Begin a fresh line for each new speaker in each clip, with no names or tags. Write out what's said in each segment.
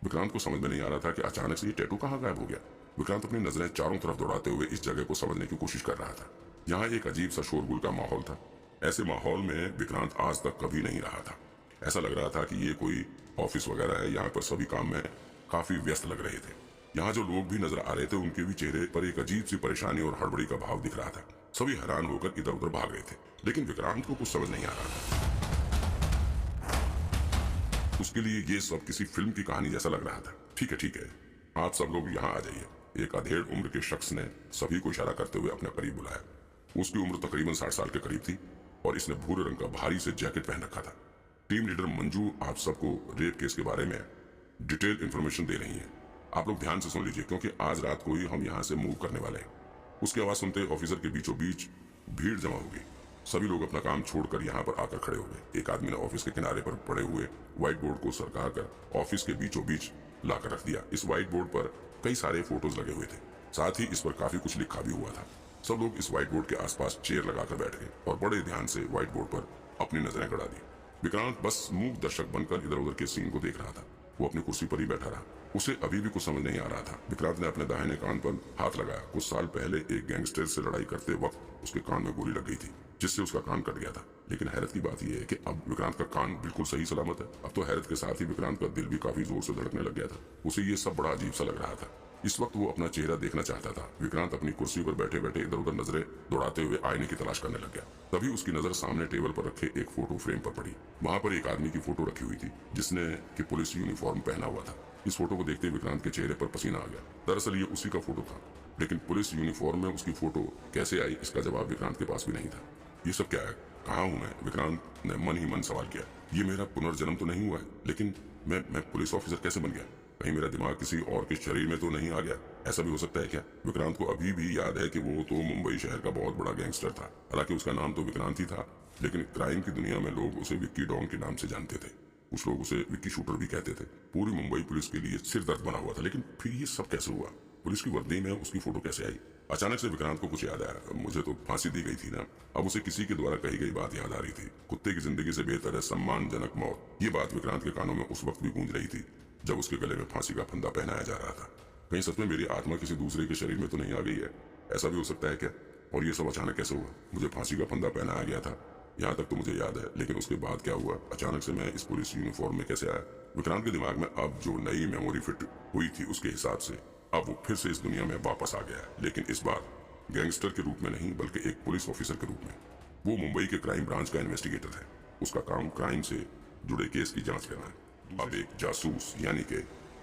विक्रांत को समझ में नहीं आ रहा था कि अचानक से ये टैटू कहाँ गायब हो गया। विक्रांत अपनी नजरें चारों तरफ दौड़ाते हुए इस जगह को समझने की कोशिश कर रहा था। यहाँ एक अजीब सा शोरगुल का माहौल था। ऐसे माहौल में विक्रांत आज तक कभी नहीं रहा था। ऐसा लग रहा था कि ये कोई ऑफिस वगैरह है। यहाँ पर सभी काम में काफी व्यस्त लग रहे थे। यहाँ जो लोग भी नजर आ रहे थे उनके भी चेहरे पर एक अजीब सी परेशानी और हड़बड़ी का भाव दिख रहा था। सभी हैरान होकर इधर उधर भाग रहे थे, लेकिन विक्रांत को कुछ समझ नहीं आ रहा था। उसके लिए ये सब किसी फिल्म की कहानी जैसा लग रहा था। ठीक है, आप सब लोग यहाँ आ जाइए। एक अधेड़ उम्र के शख्स ने सभी को इशारा करते हुए अपने करीब बुलाया। उसकी उम्र तकरीबन 60 साल के करीब थी और इसने भूरे रंग का भारी से जैकेट पहन रखा था। टीम लीडर मंजू आप सबको रेप केस के बारे में डिटेल इंफॉर्मेशन दे रही है। आप लोग ध्यान से सुन लीजिए, क्योंकि आज रात को ही हम यहाँ से मूव करने वाले हैं। उसकी आवाज सुनते ऑफिसर के बीचों बीच भीड़ जमा होगी। सभी लोग अपना काम छोड़कर यहाँ पर आकर खड़े हो गए। एक आदमी ने ऑफिस के किनारे पर पड़े हुए व्हाइट बोर्ड को सरका कर ऑफिस के बीचों बीच लाकर रख दिया। इस व्हाइट बोर्ड पर कई सारे फोटोज लगे हुए थे, साथ ही इस पर काफी कुछ लिखा भी हुआ था। सब लोग इस व्हाइट बोर्ड के आसपास चेयर लगाकर बैठ गए और बड़े ध्यान से व्हाइट बोर्ड पर अपनी नजरें गड़ा दी। विक्रांत बस मूक दर्शक बनकर इधर उधर के सीन को देख रहा था। वो अपनी कुर्सी पर ही बैठा रहा। उसे अभी भी कुछ समझ नहीं आ रहा था। विक्रांत ने अपने दाहिने कान पर हाथ लगाया। कुछ साल पहले एक गैंगस्टर से लड़ाई करते वक्त उसके कान में गोली लग गई थी, जिससे उसका कान कट गया था। लेकिन हैरत की बात यह है कि अब विक्रांत का कान बिल्कुल सही सलामत है। अब तो हैरत के साथ ही विक्रांत का दिल भी काफी जोर से धड़कने लग गया था। उसे ये सब बड़ा अजीब सा लग रहा था। इस वक्त वो अपना चेहरा देखना चाहता था। विक्रांत अपनी कुर्सी पर बैठे बैठे इधर उधर नजरें दौड़ाते हुए आईने की तलाश करने लग गया। तभी उसकी नजर सामने टेबल पर रखे एक फोटो फ्रेम पर पड़ी। वहां पर एक आदमी की फोटो रखी हुई थी, जिसने की पुलिस यूनिफॉर्म पहना हुआ था। इस फोटो को देखते विक्रांत के चेहरे पर पसीना आ गया। दरअसल ये उसी का फोटो था, लेकिन पुलिस यूनिफॉर्म में उसकी फोटो कैसे आई, इसका जवाब विक्रांत के पास भी नहीं था। ये सब क्या है? कहाँ हूँ मैं? विक्रांत ने मन ही मन सवाल किया। ये मेरा पुनर्जन्म तो नहीं हुआ है, लेकिन मैं पुलिस ऑफिसर कैसे बन गया? कहीं मेरा दिमाग किसी और के शरीर में तो नहीं आ गया? ऐसा भी हो सकता है क्या? विक्रांत को अभी भी याद है कि वो तो मुंबई शहर का बहुत बड़ा गैंगस्टर था। हालांकि उसका नाम तो विक्रांत ही था, लेकिन क्राइम की दुनिया में लोग उसे विक्की डॉन के नाम से जानते थे। कुछ लोग उसे विक्की शूटर भी कहते थे। पूरी मुंबई पुलिस के लिए सिर दर्द बना हुआ था। लेकिन फिर ये सब कैसे हुआ? पुलिस की वर्दी में उसकी फोटो कैसे आई? अचानक से विक्रांत को कुछ याद आया। मुझे तो फांसी दी गई थी ना। अब उसे किसी के द्वारा कही गई बात याद आ रही थी। कुत्ते की जिंदगी से बेहतर है सम्मानजनक मौत। ये बात विक्रांत के कानों में उस वक्त भी गूंज रही थी जब उसके गले में फांसी का फंदा पहनाया जा रहा था। कहीं सच में मेरी आत्मा किसी दूसरे के शरीर में तो नहीं आ गई है? ऐसा भी हो सकता है क्या? और ये सब अचानक कैसे हुआ? मुझे फांसी का फंदा पहनाया गया था, यहाँ तक तो मुझे याद है, लेकिन उसके बाद क्या हुआ? अचानक से मैं इस पुलिस यूनिफॉर्म में कैसे आया? विक्रांत के दिमाग में अब जो नई मेमोरी फिट हुई थी उसके हिसाब से अब वो फिर से इस दुनिया में वापस आ गया है, लेकिन इस बार गैंगस्टर के रूप में नहीं, बल्कि एक पुलिस ऑफिसर के रूप में। वो मुंबई के क्राइम ब्रांच का इन्वेस्टिगेटर है। उसका काम क्राइम से जुड़े केस की जांच करना है। अब एक जासूस यानी कि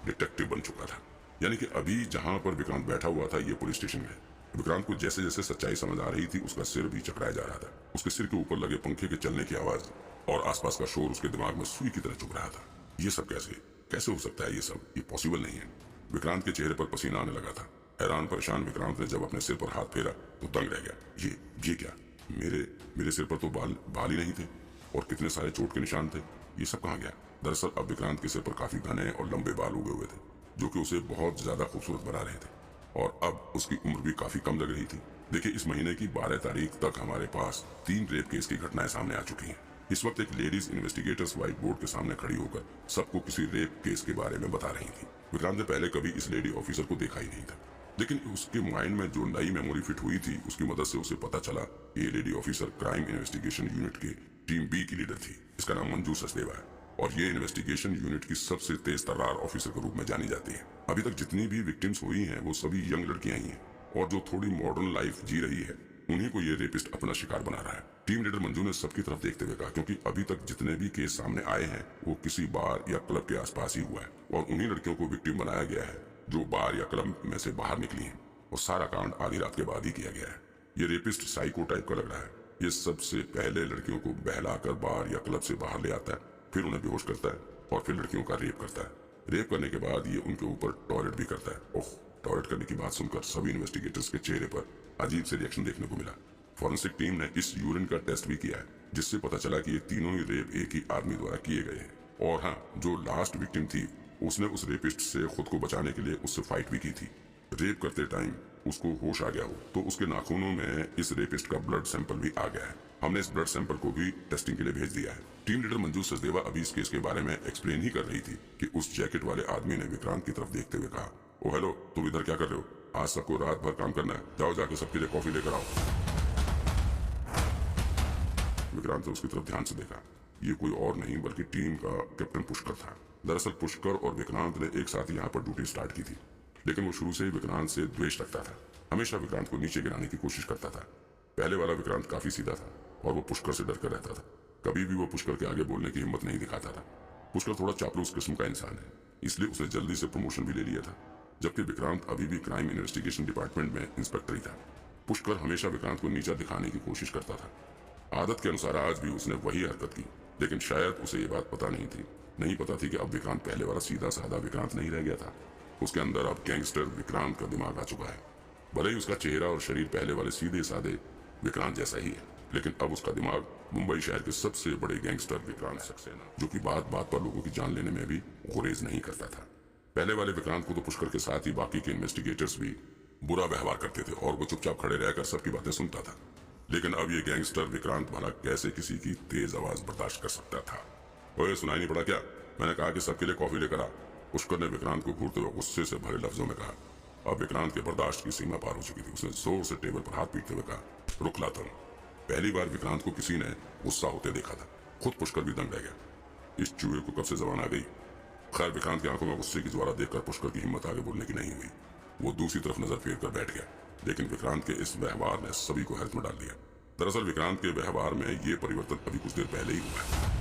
डिटेक्टिव बन चुका था। यानी कि अभी जहां पर विक्रांत बैठा हुआ था ये पुलिस स्टेशन है। विक्रांत को जैसे जैसे सच्चाई समझ आ रही थी उसका सिर भी चकराया जा रहा था। उसके सिर के ऊपर लगे पंखे के चलने की आवाज और आसपास का शोर उसके दिमाग में सुई की तरह चुभ रहा था। ये सब कैसे हो सकता है? ये सब ये पॉसिबल नहीं है। विक्रांत के चेहरे पर पसीना आने लगा था। हैरान परेशान विक्रांत ने जब अपने सिर पर हाथ फेरा तो दंग रह गया। ये क्या? मेरे सिर पर तो बाल ही नहीं थे और कितने सारे चोट के निशान थे। ये सब कहाँ गया? दरअसल अब विक्रांत के सिर पर काफी घने और लंबे बाल उगे हुए थे, जो कि उसे बहुत ज्यादा खूबसूरत बना रहे थे। और अब उसकी उम्र भी काफी कम लग रही थी। देखिए, इस महीने की 12 तारीख तक हमारे पास 3 रेप केस की घटनाएं सामने आ चुकी हैं। इस वक्त एक लेडीज इन्वेस्टिगेटर्स व्हाइट बोर्ड के सामने खड़ी होकर सबको किसी रेप केस के बारे में बता रही थी। विक्रांत ने पहले कभी इस लेडी ऑफिसर को देखा ही नहीं था, लेकिन उसके माइंड में जो नई मेमोरी फिट हुई थी उसकी मदद से उसे पता चला ये lady officer crime investigation unit के टीम बी की लीडर थी। इसका नाम मंजू सचदेवा है और ये इन्वेस्टिगेशन यूनिट की सबसे तेज तर्रार ऑफिसर के रूप में जानी जाती है। अभी तक जितनी भी विक्टिम्स हुई हैं वो सभी यंग लड़कियां ही हैं और जो थोड़ी मॉडर्न लाइफ जी रही है उन्हीं को ये रेपिस्ट अपना शिकार बना रहा है। टीम लीडर मंजू ने सबकी तरफ देखते हुए कहा, क्योंकि अभी तक जितने भी केस सामने आए हैं वो किसी बार या क्लब के आसपास ही हुआ है और उन्हीं लड़कियों को विक्टिम बनाया गया है जो बार या क्लब में से बाहर निकली हैं और सारा कांड आधी रात के बाद ही किया गया है। ये रेपिस्ट साइको टाइप का लग रहा है। ये सबसे पहले लड़कियों को बहलाकर बार या क्लब से बाहर ले आता है, फिर उन्हें बेहोश करता है और फिर लड़कियों का रेप करता है। रेप करने के बाद ये उनके ऊपर टॉयलेट भी करता है। ओह, टॉयलेट करने की बात सुनकर सभी इन्वेस्टिगेटर्स के चेहरे पर अजीब से रिएक्शन देखने को मिला। फॉरेंसिक टीम ने इस यूरिन का टेस्ट भी किया है, जिससे पता चला कि ये तीनों ही रेप एक ही आदमी द्वारा किए गए हैं। और हाँ, जो लास्ट विक्टिम थी उसने उस रेपिस्ट से खुद को बचाने के लिए उससे फाइट भी की थी। रेप करते टाइम उसको होश आ गया हो तो उसके नाखूनों में इस रेपिस्ट का ब्लड सैंपल भी आ गया है। हमने इस ब्लड सैंपल को भी टेस्टिंग के लिए भेज दिया है। टीम लीडर मंजू सचदेवा अभी इस केस के बारे में एक्सप्लेन ही कर रही थी कि उस जैकेट वाले आदमी ने विक्रांत की तरफ देखते हुए कहा, ओ हेलो, तुम इधर क्या कर रहे हो? आज सबको रात भर काम करना है, जाओ जाके सबके लिए कॉफी लेकर आओ। विक्रांत ने उसकी तरफ ध्यान से देखा। ये कोई और नहीं बल्कि टीम का कैप्टन पुष्कर था। दरअसल पुष्कर और विक्रांत ने एक साथ यहाँ पर ड्यूटी स्टार्ट की थी, लेकिन वो शुरू से ही विक्रांत से द्वेष रखता था। हमेशा विक्रांत को नीचे गिराने की कोशिश करता था। पहले वाला विक्रांत काफी सीधा था और वो पुष्कर से डर कर रहता था। कभी भी वो पुष्कर के आगे बोलने की हिम्मत नहीं दिखाता था। पुष्कर थोड़ा चापलूस किस्म का इंसान है, इसलिए उसने जल्दी से प्रमोशन भी ले लिया था, जबकि विक्रांत अभी भी क्राइम इन्वेस्टिगेशन डिपार्टमेंट में इंस्पेक्टर ही था। पुष्कर हमेशा विक्रांत को नीचा दिखाने की कोशिश करता था। आदत के अनुसार आज भी उसने वही हरकत की, लेकिन शायद उसे ये बात पता नहीं पता थी कि अब विक्रांत पहले वाला सीधा साधा विक्रांत नहीं रह गया था। उसके अंदर अब गैंगस्टर विक्रांत का दिमाग आ चुका है। भले ही उसका चेहरा और शरीर पहले वाले सीधे साधे विक्रांत जैसा ही है, लेकिन अब उसका दिमाग मुंबई शहर के सबसे बड़े गैंगस्टर विक्रांत सक्सेना, जो कि बात बात पर लोगों की जान लेने में भी गुरेज नहीं करता था। पहले वाले विक्रांत को तो पुष्कर के साथ ही बाकी के इन्वेस्टिगेटर्स भी बुरा व्यवहार करते थे और वो चुपचाप खड़े रहकर सबकी बातें सुनता था। लेकिन अब ये गैंगस्टर विक्रांत भला कैसे किसी की तेज आवाज बर्दाश्त कर सकता था। ओए, सुनाई नहीं पड़ा क्या? मैंने कहा कि सबके लिए कॉफी लेकर आ। पुष्कर ने विक्रांत को घूरते हुए गुस्से से भरे लफ्जों में कहा। अब विक्रांत के बर्दाश्त की सीमा पार हो चुकी थी। उसने जोर से टेबल पर हाथ पीटते हुए कहा, रुक ला तुम। पहली बार विक्रांत को किसी ने गुस्सा होते देखा था। खुद पुष्कर भी दंग रह गया। इस चूहे को कब से जबान आ गई। खैर, विक्रांत की आंखों में गुस्से की ज्वाला देखकर पुष्कर की हिम्मत आगे बोलने की नहीं हुई। वो दूसरी तरफ नजर फेर कर बैठ गया, लेकिन विक्रांत के इस व्यवहार ने सभी को हैरत में डाल दिया। दरअसल विक्रांत के व्यवहार में ये परिवर्तन अभी कुछ देर पहले ही हुआ है।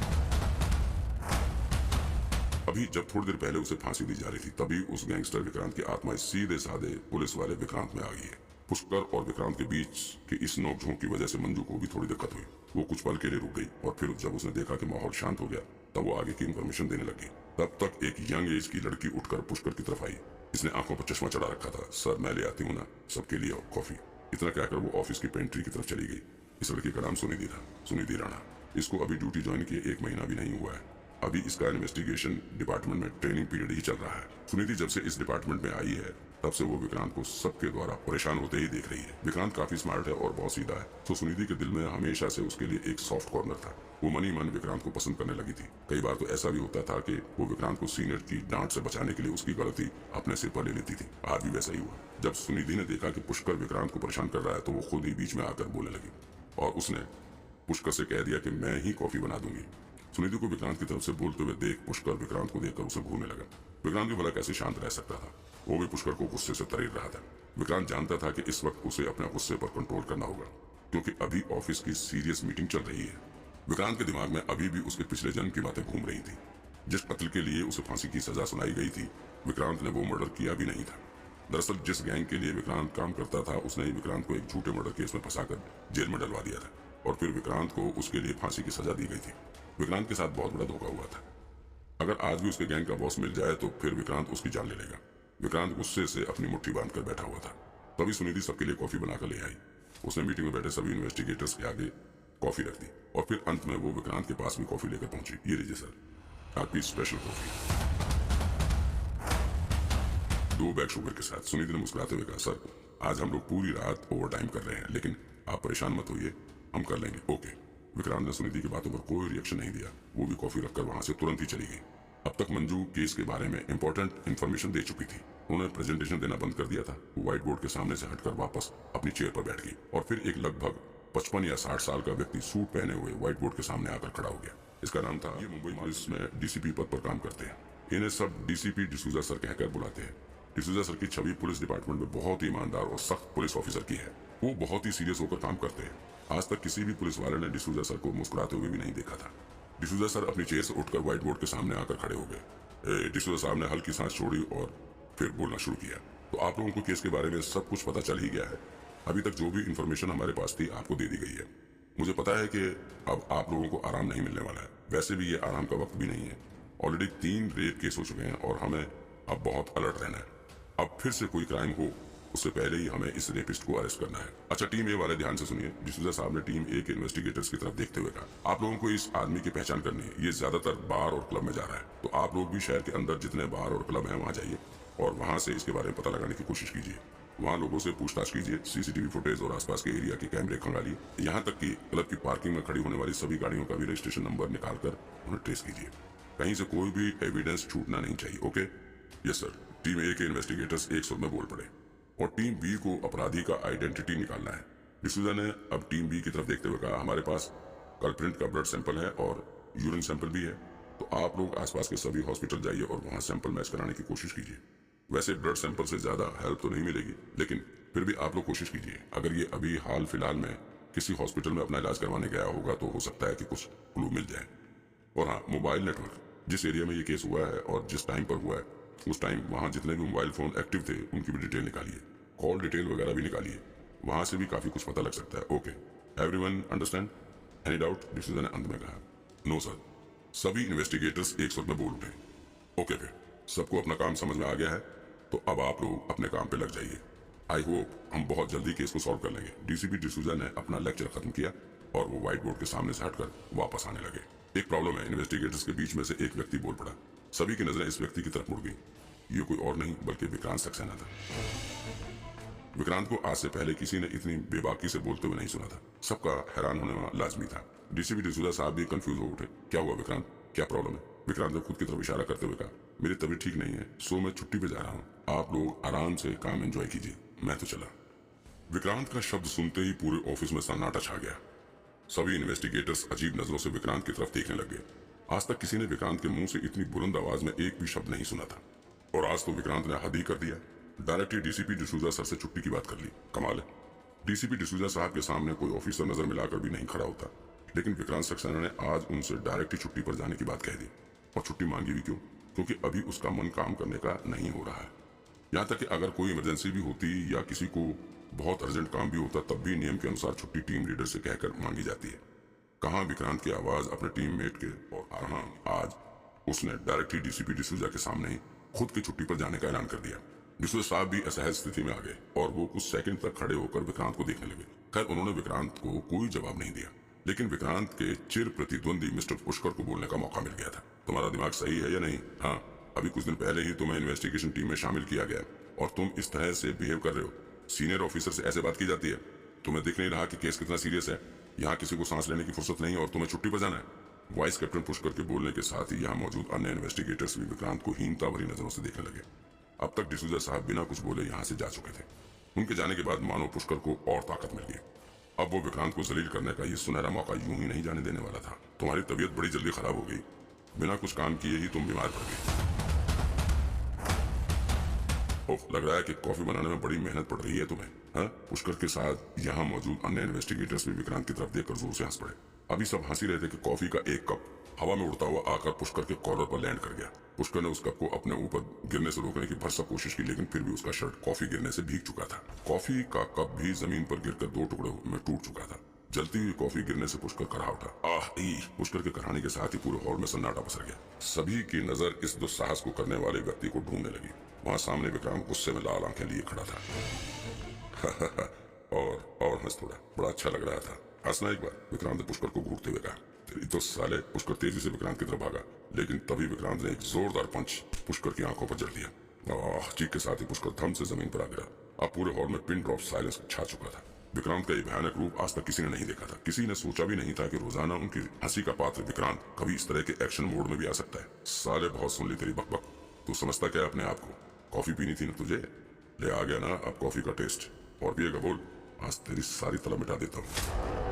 अभी जब थोड़ी देर पहले उसे फांसी दी जा रही थी, तभी उस गैंगस्टर विक्रांत की आत्मा सीधे साधे पुलिस वाले विक्रांत में आ गई है। पुष्कर और विक्रांत के बीच की इस नोकझोंक की वजह से मंजू को भी थोड़ी दिक्कत हुई। वो कुछ पल के लिए रुक गई और फिर जब उसने देखा कि माहौल शांत हो गया, तब वो आगे की इन्फॉर्मेशन देने लगी। तब तक एक यंग एज की लड़की उठकर पुष्कर की तरफ आई। इसने आंखों पर चश्मा चढ़ा रखा था। सर, मैं ले आती हूँ ना सबके लिए कॉफी। इतना कहकर वो ऑफिस की पेंट्री की तरफ चली गई। इस लड़की का नाम सुनिधि था, सुनिधि राणा। इसको अभी ड्यूटी ज्वाइन किए 1 महीना भी नहीं हुआ है। अभी इसका इन्वेस्टिगेशन डिपार्टमेंट में ट्रेनिंग पीरियड ही चल रहा है। सुनिधि जब से इस डिपार्टमेंट में आई है, तब से वो विक्रांत को सबके द्वारा परेशान होते ही देख रही है। विक्रांत काफी स्मार्ट है और बहुत सीधा है, तो सुनिधि के दिल में हमेशा से उसके लिए एक सॉफ्ट कॉर्नर था। वो मन ही मन विक्रांत को पसंद करने लगी थी। कई बार तो ऐसा भी होता था कि वो विक्रांत को सीनियर की डांट से बचाने के लिए उसकी गलती अपने सिर पर ले लेती थी। आज भी वैसा ही हुआ। जब सुनिधि ने देखा कि पुष्कर विक्रांत को परेशान कर रहा है, तो वो खुद ही बीच में आकर बोलने लगी और उसने पुष्कर से कह दिया कि मैं ही कॉफी बना दूंगी। सुनिधि को विक्रांत की तरफ से बोलते हुए देख पुष्कर विक्रांत को देखकर उसे घूरने लगा। विक्रांत भी भला कैसे शांत रह सकता था। वो भी पुष्कर को गुस्से से तरीर रहा था। विक्रांत जानता था कि इस वक्त उसे अपने गुस्से पर कंट्रोल करना होगा, क्योंकि अभी ऑफिस की सीरियस मीटिंग चल रही है। विक्रांत के दिमाग में अभी भी उसके पिछले जन्म की बातें घूम रही थी। जिस कत्ल के लिए उसे फांसी की सजा सुनाई गई थी, विक्रांत ने वो मर्डर किया भी नहीं था। दरअसल जिस गैंग के लिए विक्रांत काम करता था, उसने ही विक्रांत को एक झूठे मर्डर केस में फंसाकर जेल में डलवा दिया था और फिर विक्रांत को उसके लिए फांसी की सजा दी गई थी। विक्रांत के साथ बहुत बड़ा धोखा हुआ था। अगर आज भी उसके गैंग का बॉस मिल जाए तो फिर विक्रांत उसकी जान ले लेगा। विक्रांत गुस्से से अपनी मुट्ठी बांधकर बैठा हुआ था। तभी सुनिधि सबके लिए कॉफी बनाकर ले आई। उसने मीटिंग में बैठे सभी इन्वेस्टिगेटर्स के आगे कॉफी रख दी और फिर अंत में वो विक्रांत के पास भी कॉफी लेकर पहुंची। ये लीजिए सर, आपकी स्पेशल कॉफी, 2 बैग शुगर के साथ। सुनिधि ने मुस्कुराते हुए कहा, सर आज हम लोग पूरी रात ओवर टाइम कर रहे हैं, लेकिन आप परेशान मत होइए, हम कर लेंगे। ओके। विक्रांत ने सुनिधि की बातों पर कोई रिएक्शन नहीं दिया। वो भी कॉफी रखकर वहां से तुरंत ही चली गई। अब तक मंजू केस के बारे में इंपॉर्टेंट इन्फॉर्मेशन दे चुकी थी। उन्होंने प्रेजेंटेशन देना बंद कर दिया था। वो व्हाइट बोर्ड के सामने से हटकर वापस अपनी चेयर पर बैठ गई और फिर एक लगभग 55 या 60 साल का व्यक्ति सूट पहने हुए व्हाइट बोर्ड के सामने आकर खड़ा हो गया। इसका नाम था, ये मुंबई पुलिस में डीसीपी पद पर काम करते हैं। इन्हें सब डीसीपी डिसूजा सर कहकर बुलाते हैं। डिसूजा सर की छवि पुलिस डिपार्टमेंट में बहुत ही ईमानदार और सख्त पुलिस ऑफिसर की है। वो बहुत ही सीरियस होकर काम करते हैं। आज तक किसी भी पुलिस वाले ने डिसूजा सर को मुस्कुराते हुए भी नहीं देखा था। डिसूजा सर अपनी चेयर से उठकर व्हाइट बोर्ड के सामने आकर खड़े हो गए। डिसूजा साहब ने हल्की सांस छोड़ी और फिर बोलना शुरू किया। तो आप लोगों को केस के बारे में सब कुछ पता चल ही गया है। अभी तक जो भी इंफॉर्मेशन हमारे पास थी आपको दे दी गई है। मुझे पता है कि अब आप लोगों को आराम नहीं मिलने वाला है। वैसे भी ये आराम का वक्त भी नहीं है। ऑलरेडी 3 रेप केस हो चुके हैं और हमें अब बहुत अलर्ट रहना है। अब फिर से कोई क्राइम हो उससे पहले ही हमें इस रेपिस्ट को अरेस्ट करना है। अच्छा टीम ए वाले ध्यान से सुनिए। डिसूजा साहब ने टीम ए के इन्वेस्टिगेटर्स की तरफ देखते हुए कहा, आप लोगों को इस आदमी की पहचान करनी है। ये ज्यादातर बार और क्लब में जा रहा है, तो आप लोग भी शहर के अंदर जितने बार और क्लब हैं वहां जाइए और वहां से इसके बारे में पता लगाने की कोशिश कीजिए। वहाँ लोगों से पूछताछ कीजिए, सीसीटीवी फुटेज और आसपास के एरिया के कैमरे खंगालिए, यहाँ तक कि क्लब की पार्किंग में खड़ी होने वाली सभी गाड़ियों का भी रजिस्ट्रेशन नंबर निकालकर उन्हें ट्रेस कीजिए। कहीं से कोई भी एविडेंस छूटना नहीं चाहिए। ओके? Yes sir. टीम ए के इन्वेस्टिगेटर्स एक सुर में बोल पड़े और टीम बी को अपराधी का आइडेंटिटी निकालना है। डिसूजा ने अब टीम बी की तरफ देखते हुए कहा, हमारे पास कल्प्रिंट का ब्लड सैंपल है और यूरिन सैंपल भी है, तो आप लोग आसपास के सभी हॉस्पिटल जाइए और वहां सैंपल मैच कराने की कोशिश कीजिए। वैसे ब्लड सैंपल से ज्यादा हेल्प तो नहीं मिलेगी, लेकिन फिर भी आप लोग कोशिश कीजिए। अगर ये अभी हाल फिलहाल में किसी हॉस्पिटल में अपना इलाज करवाने गया होगा तो हो सकता है कि कुछ क्लू मिल जाए। और हाँ, मोबाइल नेटवर्क, जिस एरिया में ये केस हुआ है और जिस टाइम पर हुआ है, उस टाइम वहां जितने भी मोबाइल फोन एक्टिव थे उनकी भी डिटेल निकालिए, कॉल डिटेल वगैरह भी निकालिए, वहां से भी काफी कुछ पता लग सकता है। Okay, everyone understand? Any doubt? D'Souza ने अंत में कहा। No sir. सभी इन्वेस्टिगेटर्स एक सुर में बोल उठे। ओके, फिर सबको अपना काम समझ में आ गया है, तो अब आप लोग अपने काम पे लग जाइए। आई होप हम बहुत जल्दी केस को सॉल्व कर लेंगे। डीसीपी डिसूजा ने अपना लेक्चर खत्म किया और वो व्हाइट बोर्ड के सामने से हटकर वापस आने लगे। एक प्रॉब्लम है, इन्वेस्टिगेटर्स के बीच में से एक व्यक्ति बोल पड़ा। सभी की नजरें इस व्यक्ति की तरफ मुड़ गई। ये कोई और नहीं बल्कि विक्रांत सक्सेना था। विक्रांत को आज से पहले किसी ने इतनी बेबाकी से बोलते हुए नहीं सुना था। सबका हैरान होना लाजमी था। डीसीपी डिसूजा साहब भी कंफ्यूज हो उठे। क्या हुआ विक्रांत, क्या प्रॉब्लम है? विक्रांत ने खुद की तरफ इशारा करते हुए कहा, मेरी तबीयत ठीक नहीं है, सो मैं छुट्टी पे जा रहा हूँ। आप लोग आराम से काम एंजॉय कीजिए, मैं तो चला। विक्रांत का शब्द सुनते ही पूरे ऑफिस में सन्नाटा छा गया। सभी इन्वेस्टिगेटर्स अजीब नजरों से विक्रांत की तरफ देखने लगे। आज तक किसी ने विक्रांत के मुंह से इतनी बुलंद आवाज में एक भी शब्द नहीं सुना था, और आज तो विक्रांत ने हद ही कर दिया। डायरेक्ट ही डीसीपी डिसूजा सर से छुट्टी की बात कर ली। कमाल है, डीसीपी डिसूजा साहब के सामने कोई ऑफिसर नजर मिलाकर भी नहीं खड़ा होता, लेकिन विक्रांत सक्सेना ने आज उनसे डायरेक्ट ही छुट्टी पर जाने की बात कह दी। और छुट्टी मांगी भी क्यों? क्योंकि अभी उसका मन काम करने का नहीं हो रहा है। यहाँ तक कि अगर कोई इमरजेंसी भी होती या किसी को बहुत अर्जेंट काम भी होता, तब भी नियम के अनुसार छुट्टी टीम लीडर से कहकर मांगी जाती है। कहाँ विक्रांत की आवाज अपने टीममेट के, और हाँ, आज उसने डायरेक्ट ही डीसीपी डिसूजा के सामने ही खुद की छुट्टी पर जाने का ऐलान कर दिया। डिसूजा साहब भी असहज स्थिति में आ गए और वो कुछ सेकंड तक खड़े होकर विक्रांत को देखने लगे। खैर, उन्होंने विक्रांत को कोई जवाब नहीं दिया, लेकिन विक्रांत के चिर प्रतिद्वंदी मिस्टर पुष्कर को बोलने का मौका मिल गया था। तुम्हारा दिमाग सही है या नहीं? हाँ, अभी कुछ दिन पहले ही तुम्हें इन्वेस्टिगेशन टीम में शामिल किया गया और तुम इस तरह से बिहेव कर रहे हो। सीनियर ऑफिसर से ऐसे बात की जाती है? तुम्हें दिख नहीं रहा कि केस कितना सीरियस है? यहाँ किसी को सांस लेने की फुर्सत नहीं और तुम्हें छुट्टी पर जाना है। वाइस कैप्टन पुष्कर के बोलने के साथ ही यहाँ मौजूद अन्य इन्वेस्टिगेटर्स भी विक्रांत को हीनता भरी नजरों से देखने लगे। अब तक डिसूजा साहब बिना कुछ बोले यहाँ से जा चुके थे। उनके जाने के बाद मानो पुष्कर को और ताकत मिल गई। अब वो विक्रांत को जलील करने का ये सुनहरा मौका यूं ही नहीं जाने देने वाला था। तुम्हारी तबीयत बड़ी जल्दी खराब हो गई, बिना कुछ काम किए ही तुम बीमार पड़ गए। ओह, लग रहा है कि कॉफी बनाने में बड़ी मेहनत पड़ रही है तुम्हें, हाँ? पुष्कर के साथ यहाँ मौजूद अन्य इन्वेस्टिगेटर्स भी विक्रांत की तरफ देखकर जोर से हंस पड़े। अभी सब हंसी रहे थे कि कॉफी का एक कप हवा में उड़ता हुआ आकर पुष्कर के कॉलर पर लैंड कर गया। पुष्कर ने उस कप को अपने ऊपर गिरने से रोकने की भरसक कोशिश की, लेकिन फिर भी उसका शर्ट कॉफी गिरने से भीग चुका था। कॉफी का कप भी जमीन पर गिरकर 2 टुकड़ों में टूट चुका था। जलती हुई कॉफी गिरने से पुष्कर कराह उठा। आह ई! पुष्कर के कराने के साथ ही पूरे हॉल में सन्नाटा पसर गया। सभी की नजर इस दुस्साहस को करने वाले व्यक्ति को ढूंढने लगी। वहां सामने विक्रांत गुस्से में लाल आंखें लिए खड़ा था। और हंस थोड़ा, बड़ा अच्छा लग रहा था। हंसना एक बार, विक्रांत ने पुष्कर को घूरते हुए कहा। तेरी तो साले! पुष्कर तेजी से विक्रांत की तरफ भागा, लेकिन तभी विक्रांत ने एक जोरदार पंच पुष्कर की आंखों पर जड़ दिया। चीख के साथ ही पुष्कर धम से जमीन पर आ गिरा। अब पूरे हॉल में पिन ड्रॉप साइलेंस छा चुका था। विक्रांत का ये भयानक रूप आज तक किसी ने नहीं देखा था। किसी ने सोचा भी नहीं था कि रोजाना उनकी हंसी का पात्र विक्रांत कभी इस तरह के एक्शन मोड में भी आ सकता है। साले, बहुत सुन ली तेरी बकबक। तू समझता क्या अपने आप को? कॉफी पीनी थी ना तुझे? ले आ गया ना अब कॉफी का टेस्ट। और पिएगा बोल, आज तेरी सारी तलब मिटा देता हूँ।